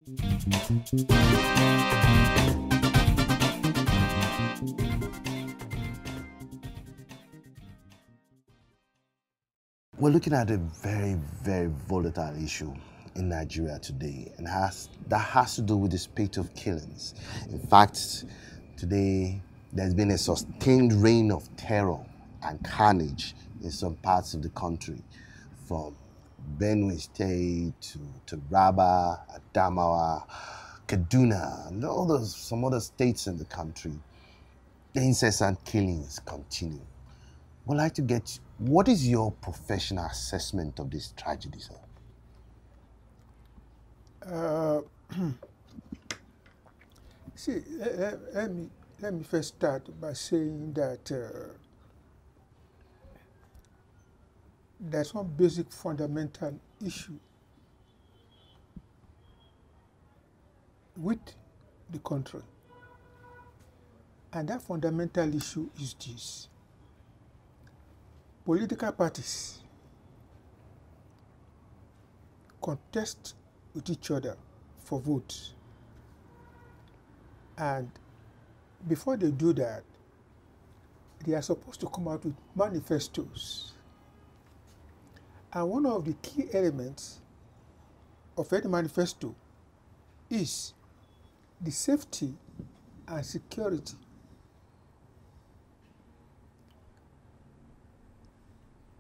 We're looking at a very, very volatile issue in Nigeria today, and that has to do with the spate of killings. In fact, today there's been a sustained reign of terror and carnage in some parts of the country, from Benue State to Taraba, Adamawa, Kaduna, and some other states in the country. The incessant killings continue. I'd like to get, what is your professional assessment of this tragedy, sir? See, let me first start by saying that there's one basic fundamental issue with the country. And that fundamental issue is this. Political parties contest with each other for votes. And before they do that, they are supposed to come out with manifestos. And one of the key elements of any manifesto is the safety and security.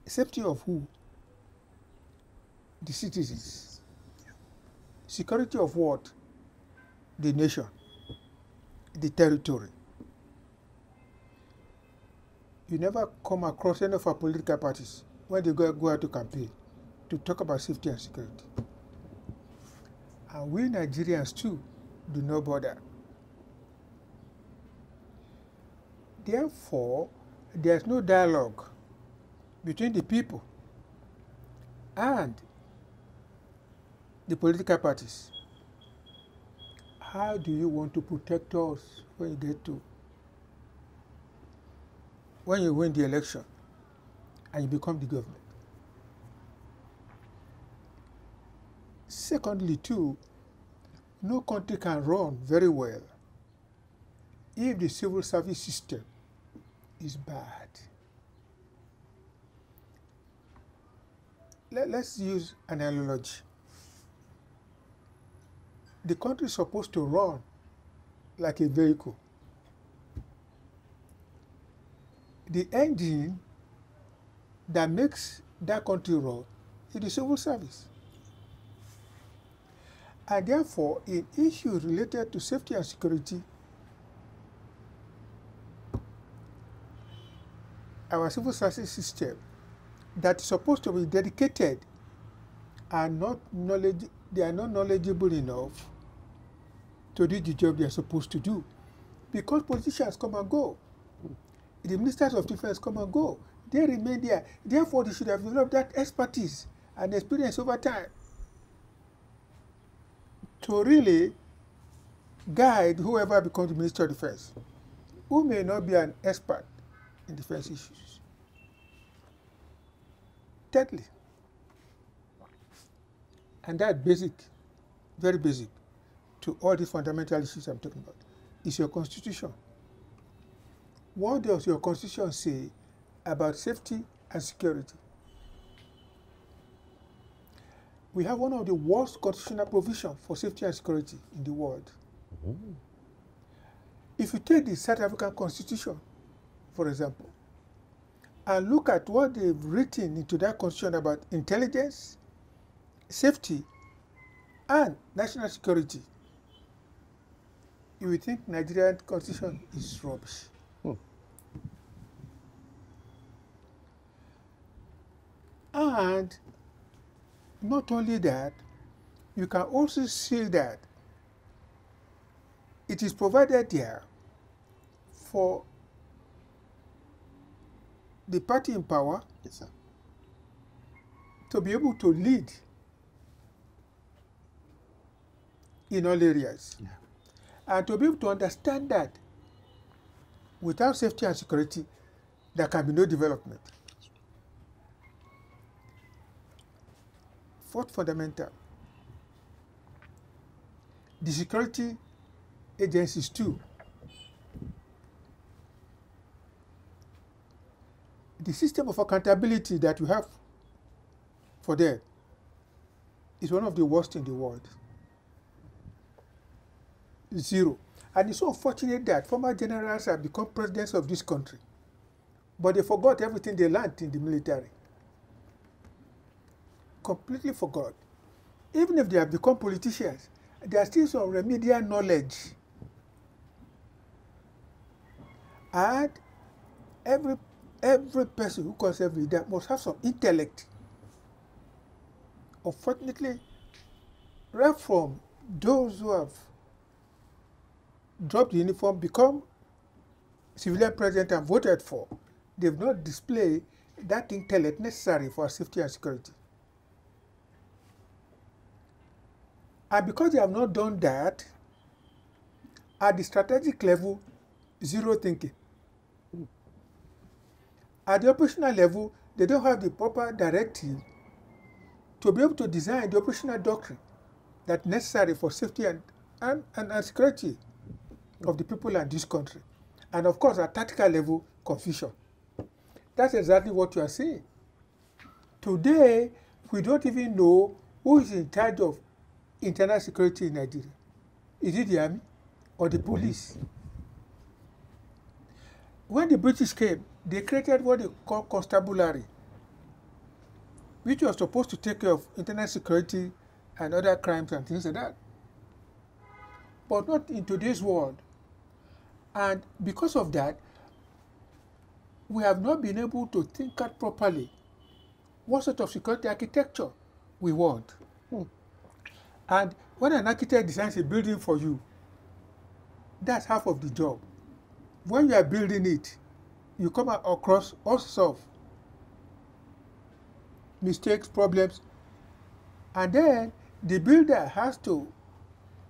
Safety of who? The citizens. Security of what? The nation, the territory. You never come across any of our political parties when they go out to campaign to talk about safety and security. And we Nigerians too do not bother. Therefore, there's no dialogue between the people and the political parties. How do you want to protect us when you win the election and you become the government? Secondly, too, no country can run very well if the civil service system is bad. Let's use an analogy. The country is supposed to run like a vehicle. The engine that makes that country run is the civil service. And therefore, in issues related to safety and security, our civil service system that is supposed to be dedicated are not knowledgeable enough to do the job they are supposed to do. Because politicians come and go. The ministers of defense come and go. They remain there. Therefore, they should have developed that expertise and experience over time to really guide whoever becomes the Minister of Defense, who may not be an expert in defense issues. Thirdly, and that basic, very basic, to all the fundamental issues I'm talking about, is your constitution. What does your constitution say about safety and security? We have one of the worst constitutional provisions for safety and security in the world. Mm-hmm. If you take the South African Constitution, for example, and look at what they've written into that constitution about intelligence, safety, and national security, you would think Nigerian constitution is rubbish. And not only that, you can also see that it is provided there for the party in power, yes, sir, to be able to lead in all areas. Yeah. And to be able to understand that without safety and security, there can be no development. Fourth fundamental, the security agencies too. The system of accountability that we have for them is one of the worst in the world. Zero. And it's so unfortunate that former generals have become presidents of this country, but they forgot everything they learned in the military. Completely forgot. Even if they have become politicians, there are still some remedial knowledge. And every person who calls himself leader must have some intellect. Unfortunately, right from those who have dropped the uniform, become civilian president and voted for, they've not displayed that intellect necessary for safety and security. And because they have not done that, at the strategic level, zero thinking. At the operational level, they don't have the proper directive to be able to design the operational doctrine that's necessary for safety and security of the people in this country. And of course, at tactical level, confusion. That's exactly what you are saying. Today, we don't even know who is in charge of internal security in Nigeria. Is it the army or the police? When the British came, they created what they call constabulary, which was supposed to take care of internal security and other crimes and things like that. But not in today's world. And because of that, we have not been able to think out properly what sort of security architecture we want. And when an architect designs a building for you, that's half of the job. When you are building it, you come across all sorts of mistakes, problems, and then the builder has to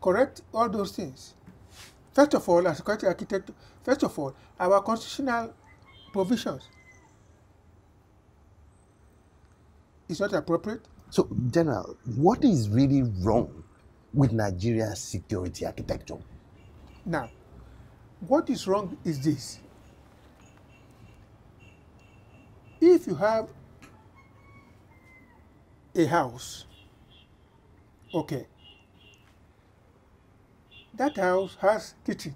correct all those things. First of all, as a security architect, first of all, our constitutional provisions is not appropriate. So, General, what is really wrong with Nigeria's security architecture? Now, what is wrong is this. If you have a house, okay, that house has kitchen.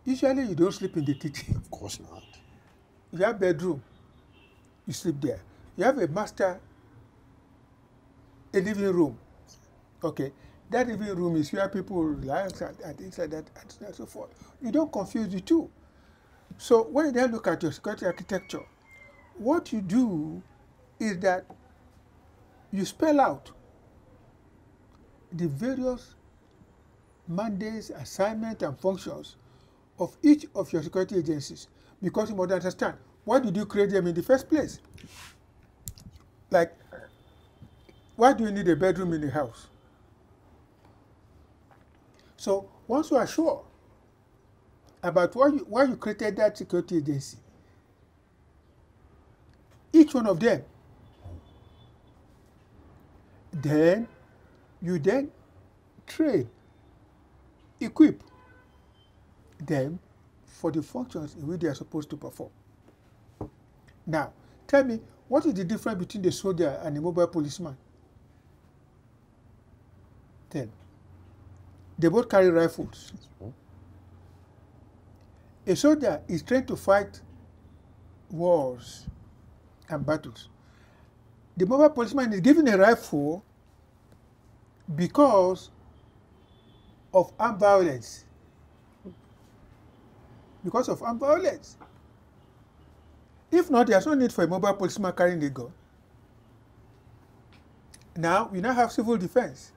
Usually you don't sleep in the kitchen. Of course not. You have bedroom, you sleep there. You have a master, a living room. Okay, that living room is where people relax and things like that and so forth. You don't confuse the two. So when you then look at your security architecture, what you do is that you spell out the various mandates, assignments, and functions of each of your security agencies, because you must understand, why did you create them in the first place? Like, why do you need a bedroom in the house? So once you are sure about why you created that security agency, each one of them, then you train, equip them for the functions in which they are supposed to perform. Now, tell me, what is the difference between the soldier and the mobile policeman? Then, they both carry rifles. A soldier is trained to fight wars and battles. The mobile policeman is given a rifle because of armed violence. Because of armed violence. If not, there's no need for a mobile policeman carrying a gun. Now, we now have civil defense.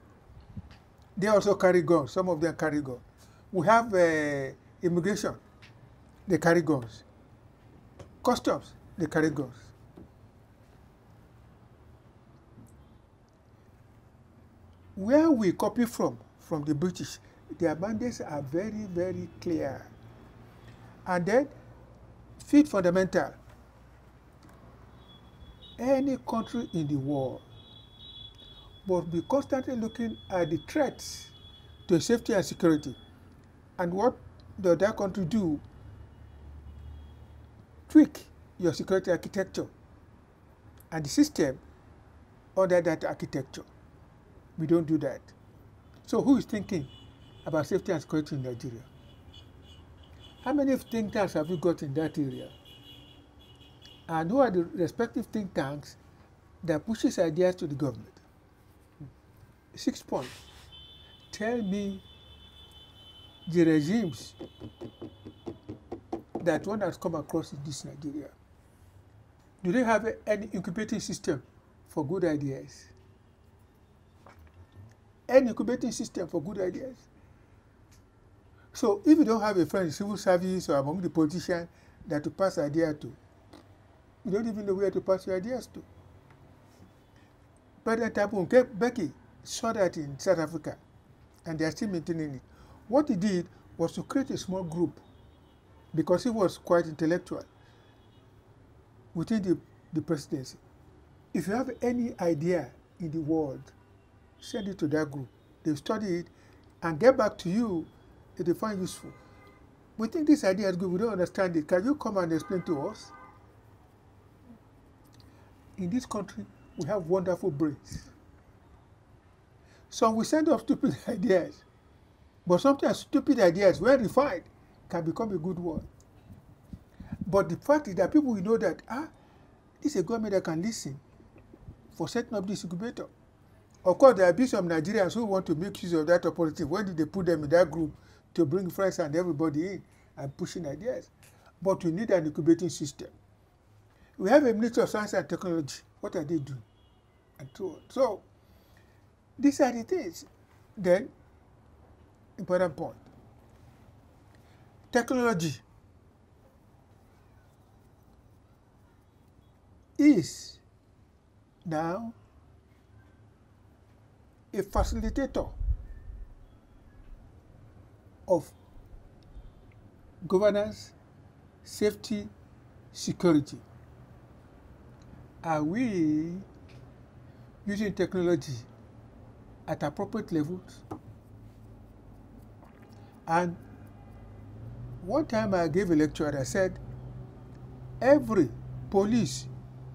They also carry guns. Some of them carry guns. We have immigration. They carry guns. Customs, they carry guns. Where we copy from the British, their mandates are very, very clear. And then, fifth fundamental, any country in the world but be constantly looking at the threats to safety and security. And what does that country do? Tweak your security architecture and the system under that architecture. We don't do that. So who is thinking about safety and security in Nigeria? How many think tanks have you got in that area? And who are the respective think tanks that pushes ideas to the government? 6 points. Tell me the regimes that one has come across in this Nigeria. Do they have any incubating system for good ideas? Any incubating system for good ideas? So if you don't have a friend in civil service or among the politicians that to pass ideas to, you don't even know where to pass your ideas to. President Thabo Mbeki saw that in South Africa, and they are still maintaining it. What he did was to create a small group, because he was quite intellectual, within the presidency. If you have any idea in the world, send it to that group. They study it and get back to you if they find useful. We think this idea is good, we don't understand it. Can you come and explain to us? In this country, we have wonderful brains. Some will send up stupid ideas, but sometimes stupid ideas, when refined, can become a good one. But the fact is that people will know that, this is a government that can listen for setting up this incubator. Of course, there will be some Nigerians who want to make use of that opportunity. When did they put them in that group to bring friends and everybody in and pushing ideas? But we need an incubating system. We have a Ministry of Science and Technology. What are they doing? And so on. So, these are the things. Then, important point. Technology is now a facilitator of governance, safety, security. Are we using technology at appropriate levels? And one time I gave a lecture and I said, every police,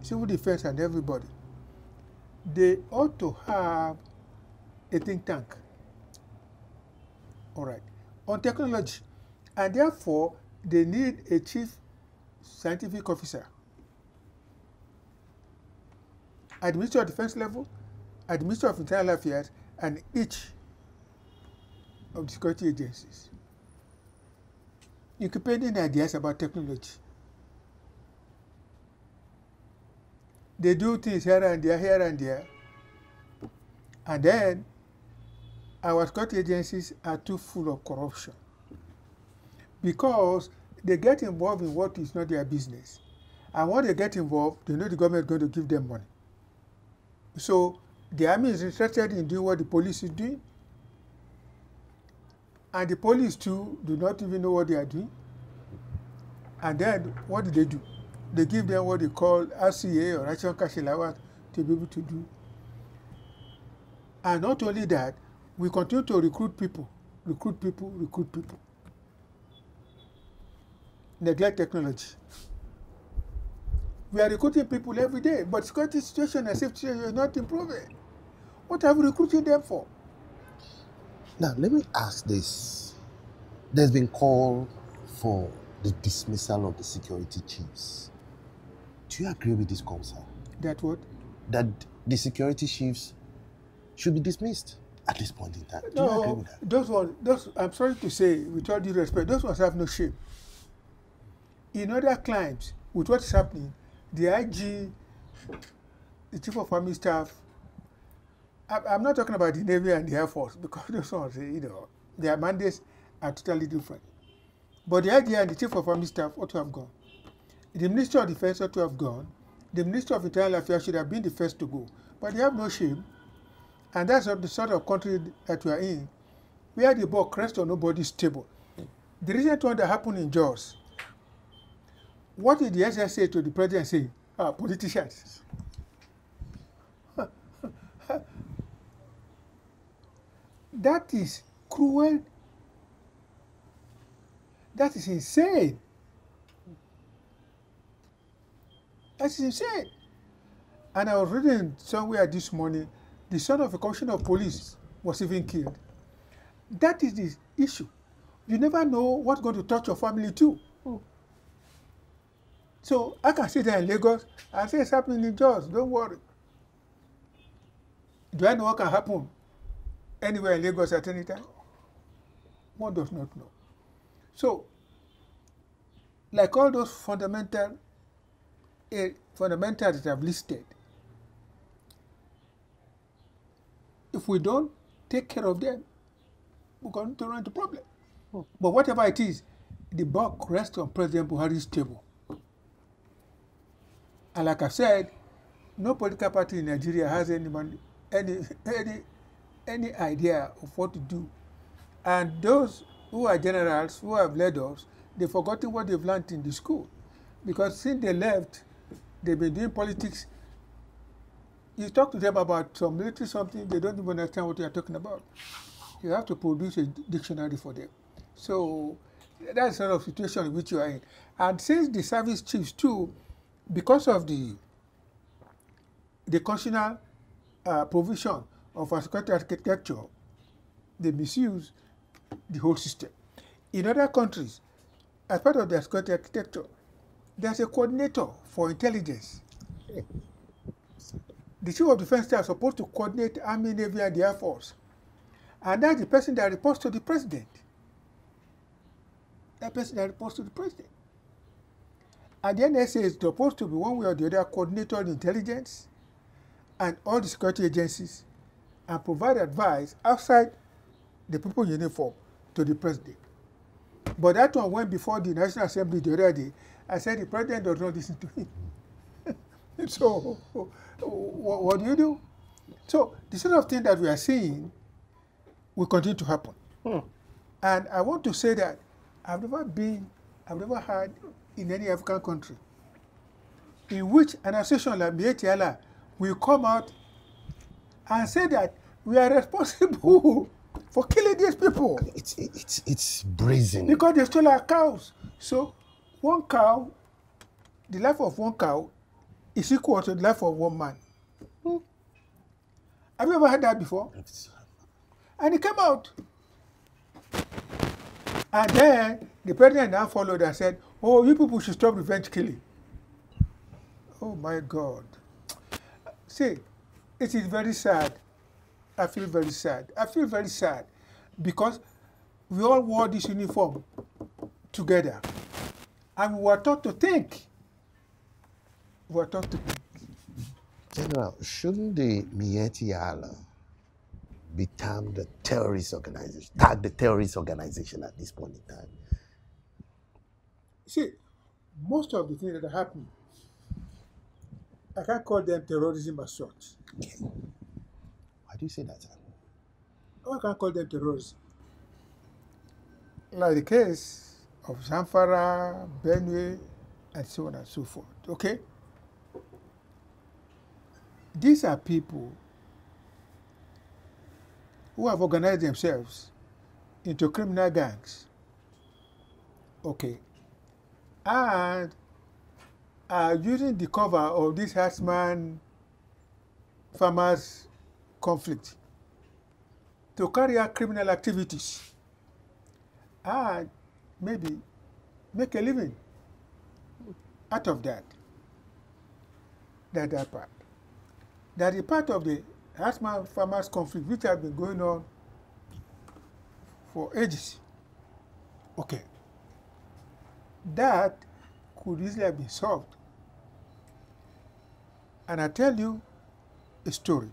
civil defense and everybody, they ought to have a think tank, all right, on technology. And therefore, they need a chief scientific officer at the Ministry of Defense level, at the Ministry of Internal Affairs, and each of the security agencies, incubating ideas about technology. They do things here and there, and then our security agencies are too full of corruption because they get involved in what is not their business. And when they get involved, they know the government is going to give them money. So the army is interested in doing what the police is doing, and the police too do not even know what they are doing. And then what do? They give them what they call RCA or Ration Cash Allowance to be able to do. And not only that, we continue to recruit people. Neglect technology. We are recruiting people every day, but security situation and safety situation is not improving. What are we recruiting them for? Now, let me ask this. There's been call for the dismissal of the security chiefs. Do you agree with this call, sir? That what? That the security chiefs should be dismissed at this point in time. Do you agree with that? Those, I'm sorry to say, with all due respect, those ones have no shame. In other climes, with what's happening, the IG, the Chief of Army Staff, I'm not talking about the Navy and the Air Force, because those ones, their mandates are totally different. But the IG and the Chief of Army Staff ought to have gone. The Minister of Defense ought to have gone. The Minister of Internal Affairs should have been the first to go. But they have no shame. And that's the sort of country that we are in, where the buck rests on nobody's table. The recent one that happened in Jos, what did the SS say to the president say? Politicians. That is cruel. That is insane. That's insane. And I was reading somewhere this morning, the son of a commissioner of police was even killed. That is the issue. You never know what's going to touch your family too. So I can sit there in Lagos and say it's happening in Jos, don't worry. Do I know what can happen anywhere in Lagos at any time? One does not know. So, like all those fundamentals that I've listed, if we don't take care of them, we're going to run into problem. But whatever it is, the buck rests on President Buhari's table. And like I said, no political party in Nigeria has any idea of what to do. And those who are generals, who have led us, they've forgotten what they've learned in the school. Because since they left, they've been doing politics. You talk to them about some military something, they don't even understand what you're talking about. You have to produce a dictionary for them. So that's the sort of situation in which you are in. And since the service chiefs too, because of the constitutional provision of our security architecture, they misuse the whole system. In other countries, as part of their security architecture, there's a coordinator for intelligence. The chief of defense staff is supposed to coordinate Army, Navy, and the Air Force. And that's the person that reports to the president. That person that reports to the president. And the NSA is supposed to be one way or the other coordinator on intelligence and all the security agencies and provide advice outside the people in uniform to the president. But that one went before the National Assembly the other day. I said the president does not listen to him. So what do you do? So the sort of thing that we are seeing will continue to happen. And I want to say that I've never heard in any African country in which an association like Mietiala will come out and say that we are responsible for killing these people. It's brazen. Because they stole our cows. So one cow, the life of one cow is equal to the life of one man. Have you ever heard that before? And it came out. And then the president now followed and said, oh, you people should stop revenge killing. Oh my God. See, it is very sad. I feel very sad. I feel very sad because we all wore this uniform together and we were taught to think. We were taught to think. General, shouldn't the Mietiala be termed the terrorist organization, tag the terrorist organization at this point in time? See, most of the things that are happening, I can't call them terrorism as such. Why do you say that, sir? I can't call them terrorism. Like the case of Zamfara, Benue, and so on and so forth, okay? These are people who have organized themselves into criminal gangs, okay, and are using the cover of this herdsman farmers conflict to carry out criminal activities and maybe make a living out of that. That part. That is part of the herdsman farmers conflict which has been going on for ages. Okay. That could easily have been solved. And I tell you a story.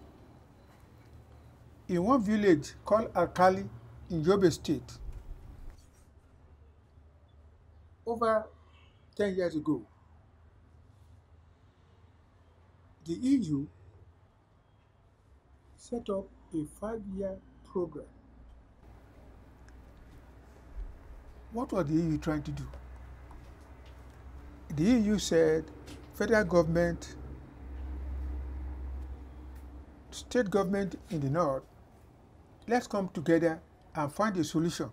In one village called Alkali in Yobe State, over 10 years ago, the EU set up a 5-year program. What was the EU trying to do? The EU said federal government, state government in the north let's come together and find a solution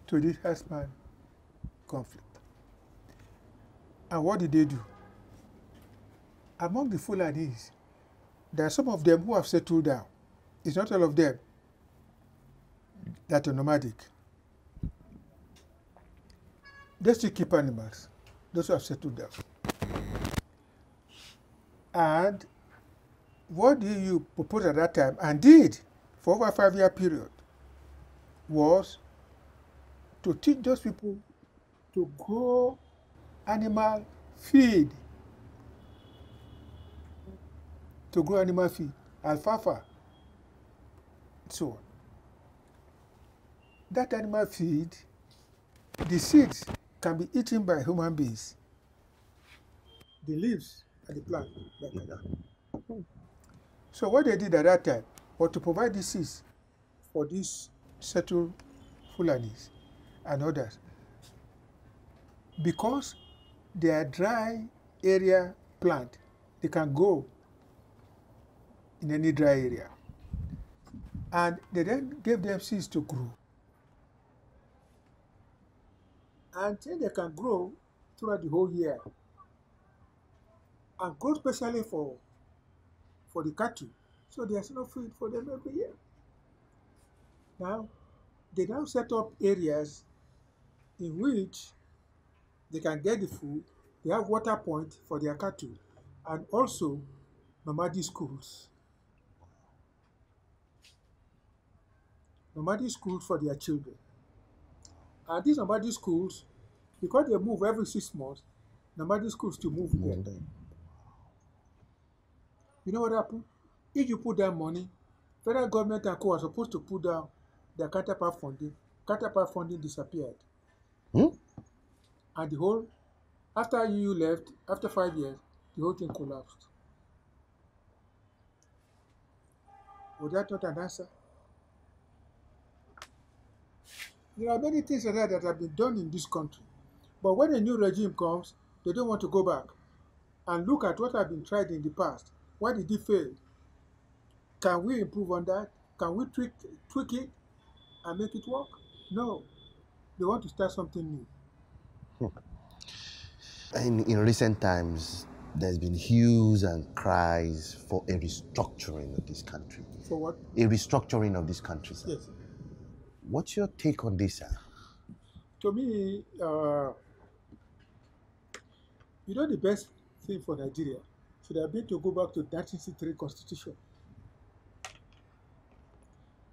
to this Herdsmen conflict. And what did they do? Among the Fulanis, there are some of them who have settled down. It's not all of them that are nomadic. They still keep animals, those who have settled down. And what did you propose at that time, and did for over a 5-year period, was to teach those people to grow animal feed. To grow animal feed, alfalfa, so on. That animal feed, the seeds can be eaten by human beings. The leaves and the plant. So what they did at that time was to provide the seeds for these settled Fulanis and others, because they are dry area plant. They can grow in any dry area. And they then gave them seeds to grow. Until they can grow throughout the whole year. And grow especially for the cattle. So there's no food for them every year. Now, they now set up areas in which they can get the food. They have water points for their cattle. And also nomadic schools. Nomadic schools for their children. And these nomadic schools, because they move every 6 months, nomadic schools to move again. You know what happened? If you put down money, federal government and co are supposed to put down their counterpart funding. Counterpart funding disappeared. And the whole, after you left, after 5 years, the whole thing collapsed. Was that not an answer? There are many things like that have been done in this country. But when a new regime comes, they don't want to go back and look at what has been tried in the past. Why did it fail? Can we improve on that? Can we tweak it and make it work? No. They want to start something new. In recent times, there's been hues and cries for a restructuring of this country. For what? A restructuring of this country, sir. Yes. What's your take on this, sir? To me, the best thing for Nigeria should have been to go back to 1963 Constitution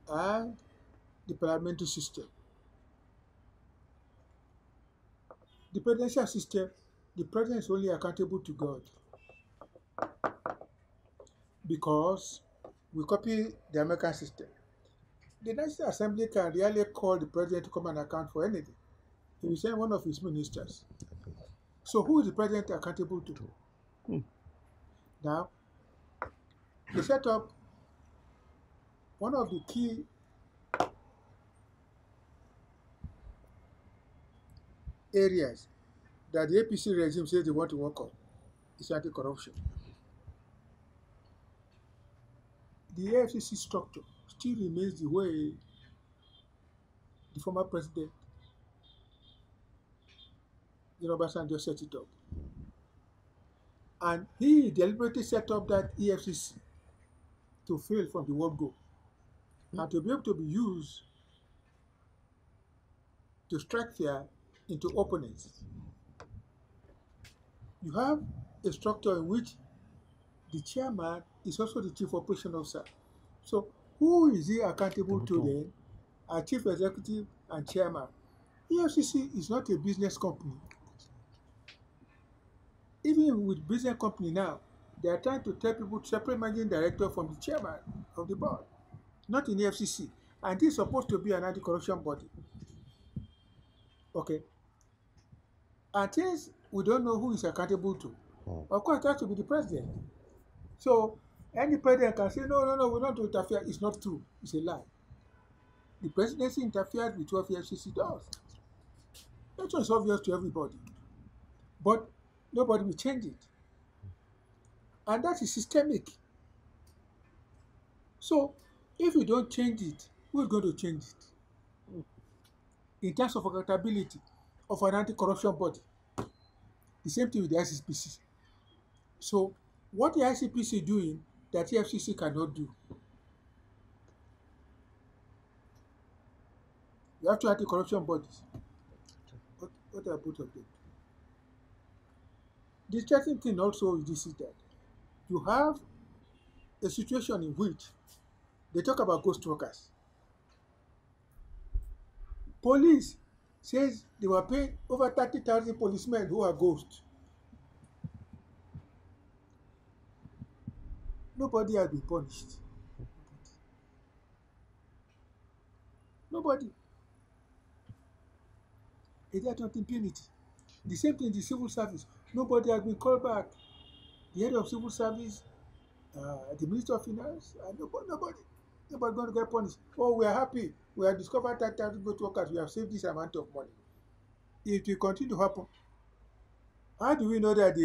and the parliamentary system. The presidential system, the president is only accountable to God, because we copy the American system. The National Assembly can really call the president to come and account for anything. He will send one of his ministers. So who is the president accountable to? Now, they set up one of the key areas that the APC regime says they want to work on is anti-corruption. The AFCC structure still remains the way the former president, Obasanjo, set it up. And he deliberately set up that EFCC to fail from the word go, and to be able to be used to strike fear into opponents. You have a structure in which the chairman is also the chief operation officer. So who is he accountable to then? Our chief executive and chairman. EFCC is not a business company. Even with business company now, they are trying to tell people to separate managing director from the chairman of the board, not in EFCC. And this is supposed to be an anti-corruption body. Okay. And since we don't know who is accountable to, of course it has to be the president. So any president can say, no, we don't interfere. It's not true. It's a lie. The presidency interfered with what the FCC does. That was obvious to everybody. But nobody will change it. And that is systemic. So If you don't change it, who's going to change it? In terms of accountability of an anti-corruption body, the same thing with the ICPC. So what the ICPC doing that EFCC cannot do? You have two anti-corruption bodies. What are both of them? The interesting thing also is this is that you have a situation in which they talk about ghost workers. Police says they were paying over 30,000 policemen who are ghosts. Nobody has been punished. Nobody. Is that not impunity? The same thing in the civil service. Nobody has been called back. The head of civil service, the Minister of Finance, nobody going to get punished. Oh, we are happy. We have discovered 30,000 ghost workers. We have saved this amount of money. It will continue to happen. How do we know that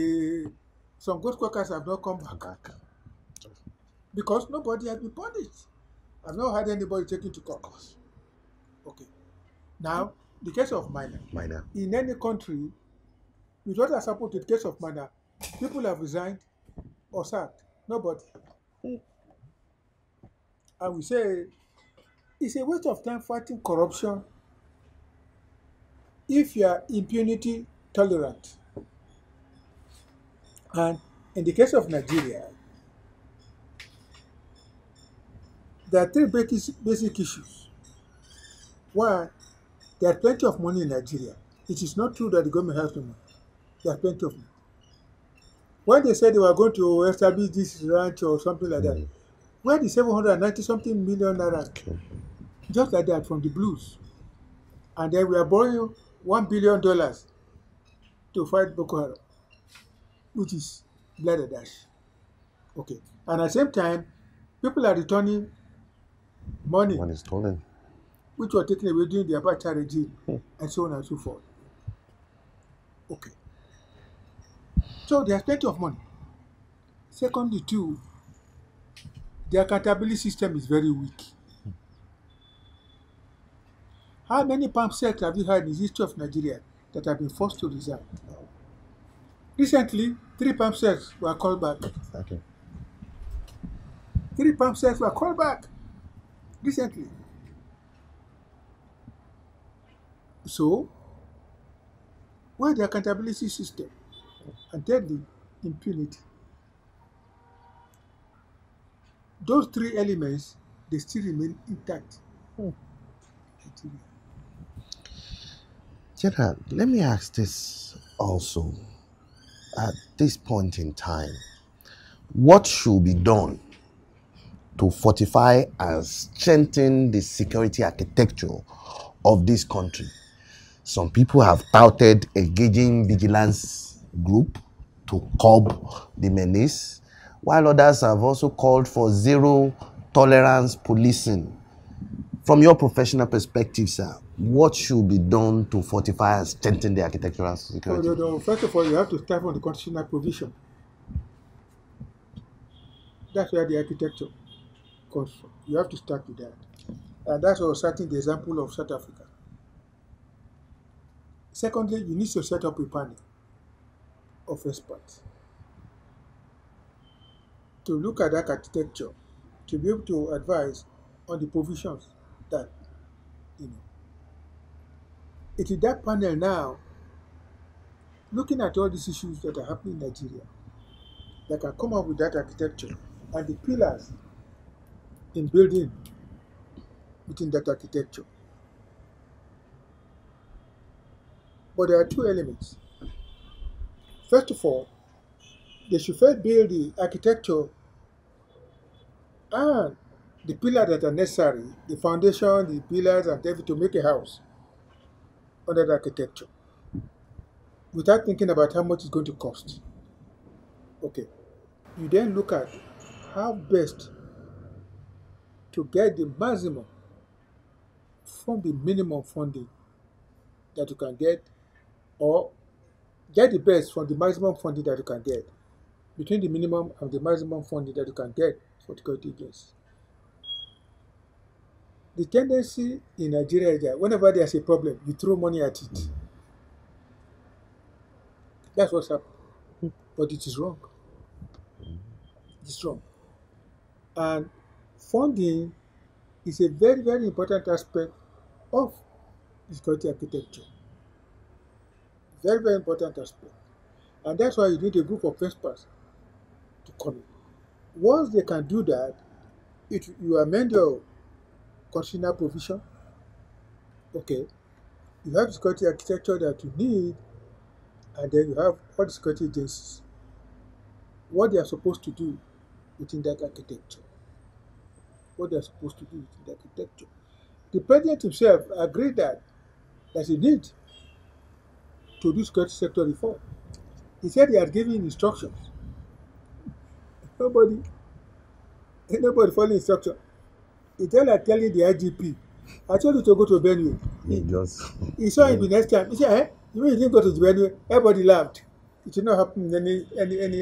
some ghost workers have not come back? Because nobody has been punished. I've not had anybody taken to court. Okay. Now, the case of minor. In any country, with what has happened to the case of minor, people have resigned or sacked. Nobody. I will say it's a waste of time fighting corruption if you are impunity tolerant. And in the case of Nigeria, there are three basic issues. One, there are plenty of money in Nigeria. It is not true that the government has no money. There are plenty of money. When they said they were going to establish this ranch or something like that, where the 790-something million naira, just like that from the blues. And then we are borrowing $1 billion to fight Boko Haram, which is blood dash. Okay. And at the same time, people are returning money. Money stolen. Which were taken away during the apartheid regime, and so on and so forth. Okay. So there's plenty of money. Secondly, too, the accountability system is very weak. How many pump sets have you had in the history of Nigeria that have been forced to resign? Recently, 3 pump sets were called back. Okay. 3 pump sets were called back recently. So, where the accountability system? And thirdly, impunity. Those 3 elements, they still remain intact. General, let me ask this also. At this point in time, what should be done to fortify and strengthen the security architecture of this country? Some people have touted engaging vigilance group to curb the menace, while others have also called for zero tolerance policing. From your professional perspective, sir, what should be done to fortify and strengthen the architectural security? No. First of all, you have to start from the constitutional provision. That's where the architecture comes from. You have to start with that. And that's what setting the example of South Africa. Secondly, you need to set up a panel of experts to look at that architecture, to be able to advise on the provisions that, It is that panel now, looking at all these issues that are happening in Nigeria, that can come up with that architecture and the pillars in building within that architecture. But there are 2 elements. First of all, they should first build the architecture and the pillars that are necessary, the foundation, the pillars, and everything to make a house under the architecture, without thinking about how much it's going to cost. Okay. You then look at how best to get the maximum from the minimum funding that you can get, or get the best from the maximum funding that you can get, between the minimum and the maximum funding that you can get for security agencies. The tendency in Nigeria is that whenever there's a problem, you throw money at it. That's what's happening. But it is wrong. It is wrong. And funding is a very, very important aspect of the security architecture. Very, very important aspect. And that's why you need a group of experts to come in. Once they can do that, you amend your constitutional provision. Okay, you have security architecture that you need, and then you have all the security agencies. What they are supposed to do within that architecture. What they are supposed to do within that architecture. The president himself agreed that there's a need to do security sector reform. He said he had given instructions. Nobody, nobody followed instruction. He telling the IGP, I told you to go to Benue. He saw him the next time. He said, you mean you didn't go to Benue? Everybody laughed. It should not happen in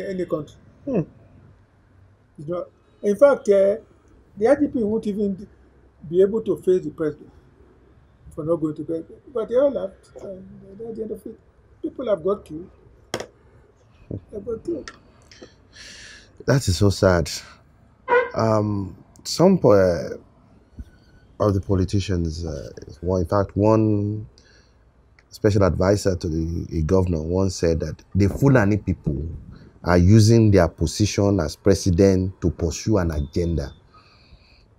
any country. You know, in fact, the IGP won't even be able to face the president for not going to Benue. But they all laughed. And at the end of it, people have got killed. They've got killed. That is so sad. Some of the politicians, in fact, one special advisor to a governor once said that the Fulani people are using their position as president to pursue an agenda.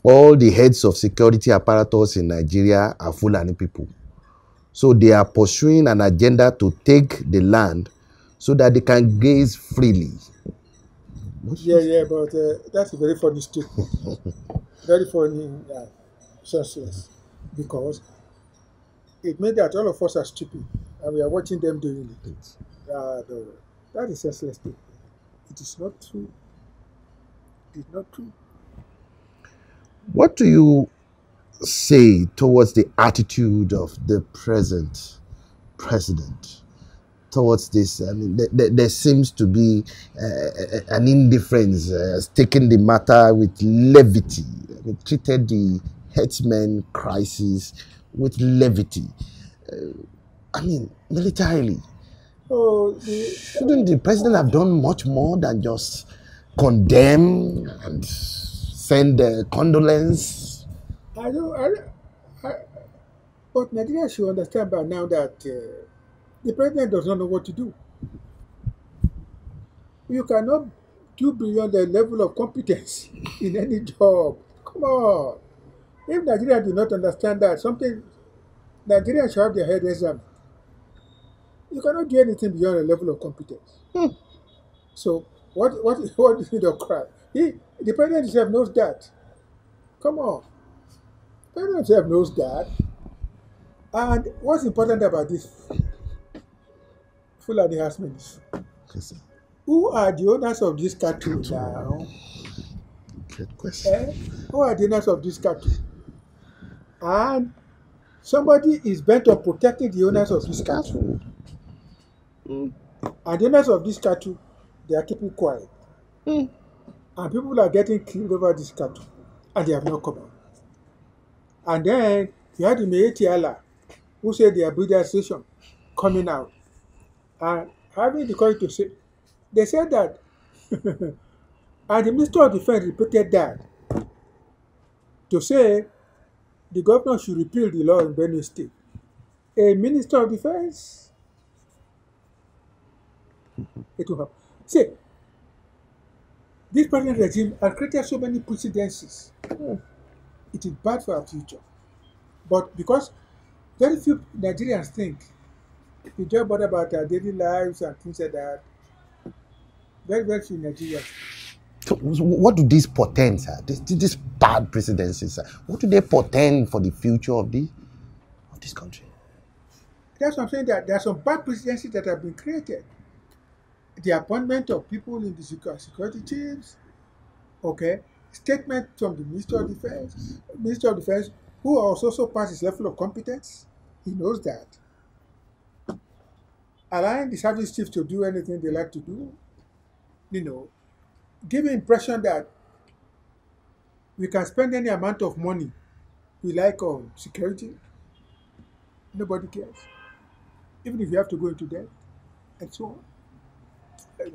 All the heads of security apparatus in Nigeria are Fulani people. So they are pursuing an agenda to take the land so that they can graze freely. Yeah, but that's a very funny statement. Very funny, senseless. Because it made that all of us are stupid and we are watching them doing it. That is senseless statement. It is not true. It is not true. What do you say towards the attitude of the present president towards this? I mean, there seems to be an indifference, taking the matter with levity. We treated the Herdsmen crisis with levity. I mean, militarily. Shouldn't the president have done much more than just condemn and send condolence? But Nigeria should understand by now that the president does not know what to do. You cannot do beyond the level of competence in any job. Come on. If Nigeria do not understand that, Nigeria should have their head examined. You cannot do anything beyond a level of competence. So what is the crime? The president himself knows that. Come on. The president himself knows that. And what's important about this Fulani Herdsmen is, who are the owners of this cattle now? Good question. Who are the owners of this cattle? And somebody is bent on protecting the owners of this cattle. And the owners of this cattle, they are keeping quiet. And people are getting killed over this cattle. And they have not come out. And then you had the Meetiala, who said they are breeder association, coming out. And having the courage to say, they said that, and the Minister of Defense repeated that, to say the governor should repeal the law in Benue State. A Minister of Defense? It will happen. See, this present regime has created so many precedences. It is bad for our future. But because very few Nigerians think, we just bother about our daily lives and things like that, very, very few Nigerians. So what do these portend, sir? These bad precedences, sir? What do they portend for the future of this country? That's what I'm saying, that there are some bad precedences that have been created. The appointment of people in the security teams, okay, statement from the Minister of Defense, who also passed his level of competence. He knows that. Allowing the service chiefs to do anything they like to do, give the impression that we can spend any amount of money we like security. Nobody cares. Even if you have to go into debt and so on.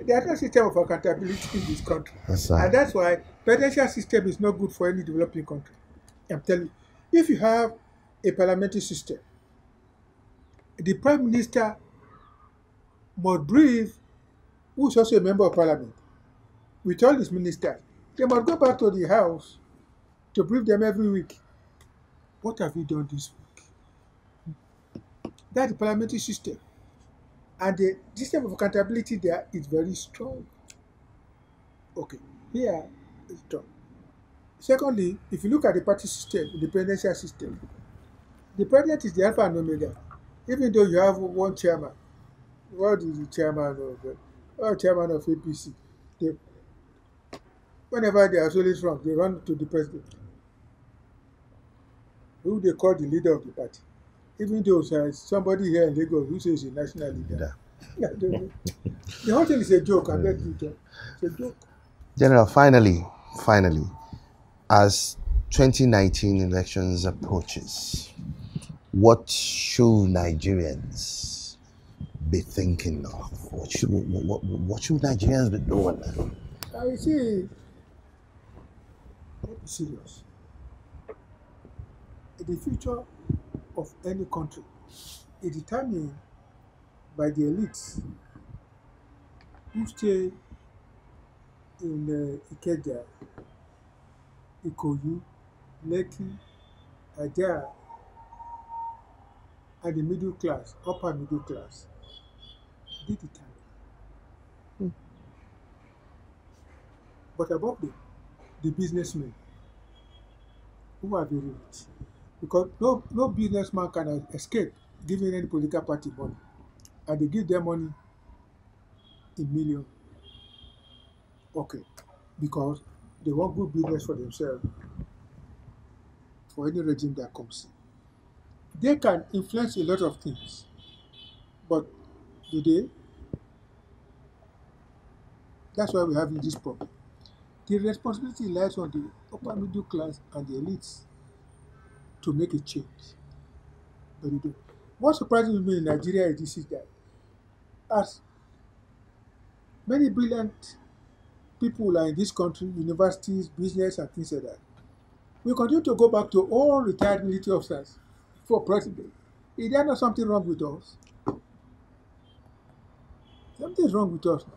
There's no system of accountability in this country. That's And right. that's why presidential system is not good for any developing country. I'm telling you. If you have a parliamentary system, the prime minister must brief who is also a member of parliament with all his ministers. They must go back to the house to brief them every week. What have you done this week? That's the parliamentary system. And the system of accountability there is very strong. Okay, here is strong. Secondly, if you look at the party system, the presidential system, the president is the alpha and omega. Even though you have one chairman, what is the chairman chairman of APC? They, whenever they are solely wrong, they run to the president, who they call the leader of the party. Even though there's somebody here in Lagos who says he's a national leader. I don't know. The whole thing is a joke. I beg you, John. It's a joke. General, finally, as 2019 elections approaches, what should Nigerians be thinking of? What should Nigerians be doing? I see. Let's be serious. The future of any country is determined by the elites who stay in Ikeja, Ikoyi, Lekki, Ajah, and the middle class, upper middle class. They determine. But above them, the businessmen who are very rich. Because no businessman can escape giving any political party money. And they give them money in millions. Okay. Because they want good business for themselves, for any regime that comes in. They can influence a lot of things. But do they? That's why we have this problem. The responsibility lies on the upper middle class and the elites to make a change. But they don't. What surprises me in Nigeria is that as many brilliant people are in this country, universities, business, and things like that, we continue to go back to all retired military officers for president. Is there not something wrong with us? Something is wrong with us now.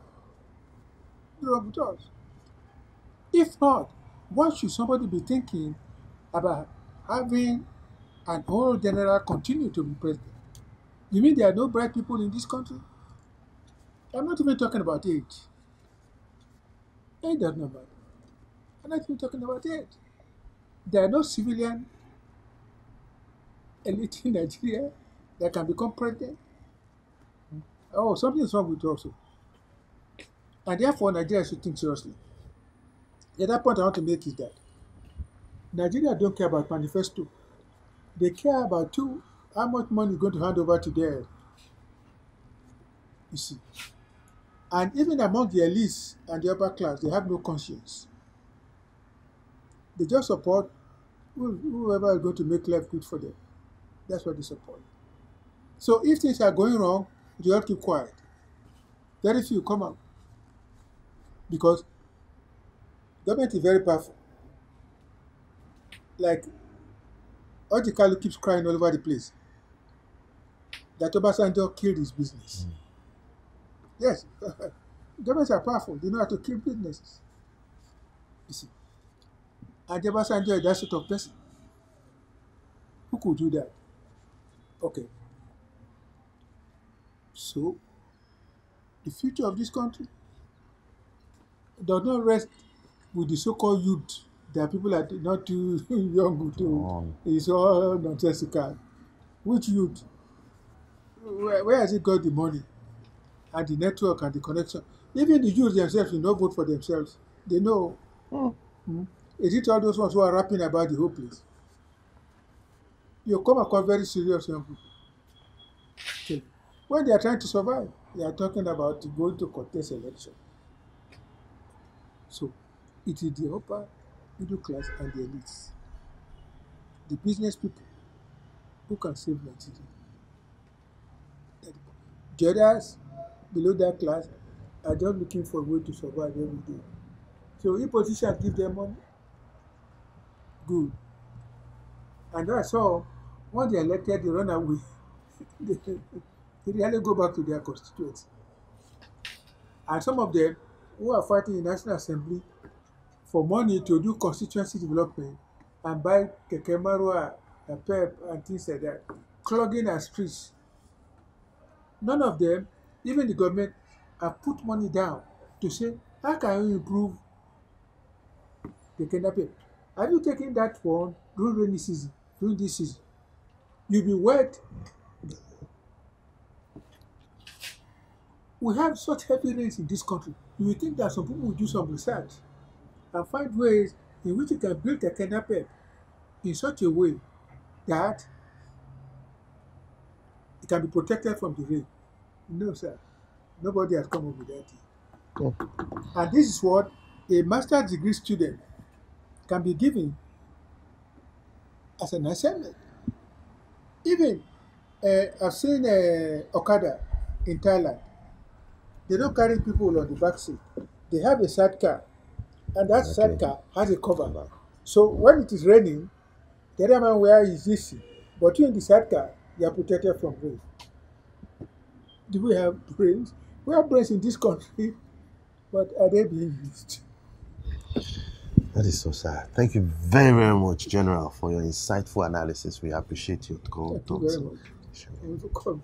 Something wrong with us. If not, why should somebody be thinking about having an old general continue to be president? You mean there are no bright people in this country? I'm not even talking about age. Age does not matter. I'm not even talking about age. There are no civilian elite in Nigeria that can become president. Oh, something is wrong with us also. And therefore, Nigeria should think seriously. The other point I want to make is that Nigeria don't care about manifesto. They care about how much money is going to hand over to them. You see. And even among the elites and the upper class, they have no conscience. They just support whoever is going to make life good for them. That's what they support. So if things are going wrong, they all keep quiet. Very few come out. Because government is very powerful. Like, Ojikalu keeps crying all over the place that Obasanjo killed his business. Yes, governments are powerful. They know how to kill businesses. You see. And Obasanjo is that sort of person. Who could do that? Okay. So, the future of this country does not rest with the so-called youth that people are not too young to. It's all nonsensical. Which youth? Where has it got the money and the network and the connection? Even the youth themselves will not vote for themselves. They know. Is it all those ones who are rapping about the whole place? You come across very serious young people. Okay. When they are trying to survive, they are talking about going to contest election. So, it is the upper middle class and the elites the business people who can save Nigeria. The others below that class are just looking for a way to survive every day. So if politicians give them money, good. And that's all. Once they're elected, they run away. they, they rarely go back to their constituents. And some of them who are fighting in National Assembly for money to do constituency development and buy keke marua and pep and things like that, clogging our streets. None of them, even the government, have put money down to say, how can we improve the Kenya pep? Have you taken that one during rainy season, during this season? You'll be wet. We have such heavy rains in this country. You will think that some people will do some research and find ways in which you can build a Kenya pep in such a way that it can be protected from the rain. No, sir. Nobody has come up with that. Oh. And this is what a master's degree student can be given as an assignment. Even I've seen Okada in Thailand. They don't carry people on the back seat. They have a sidecar, and that Okay. sidecar has a cover. So when it is raining, the other man where is this, but you in the sidecar, you are protected from rain. Do we have brains? We have brains in this country, but are they being used? That is so sad. Thank you very, very much, General, for your insightful analysis. We appreciate your Thank you thoughts. very much. Thank you for coming.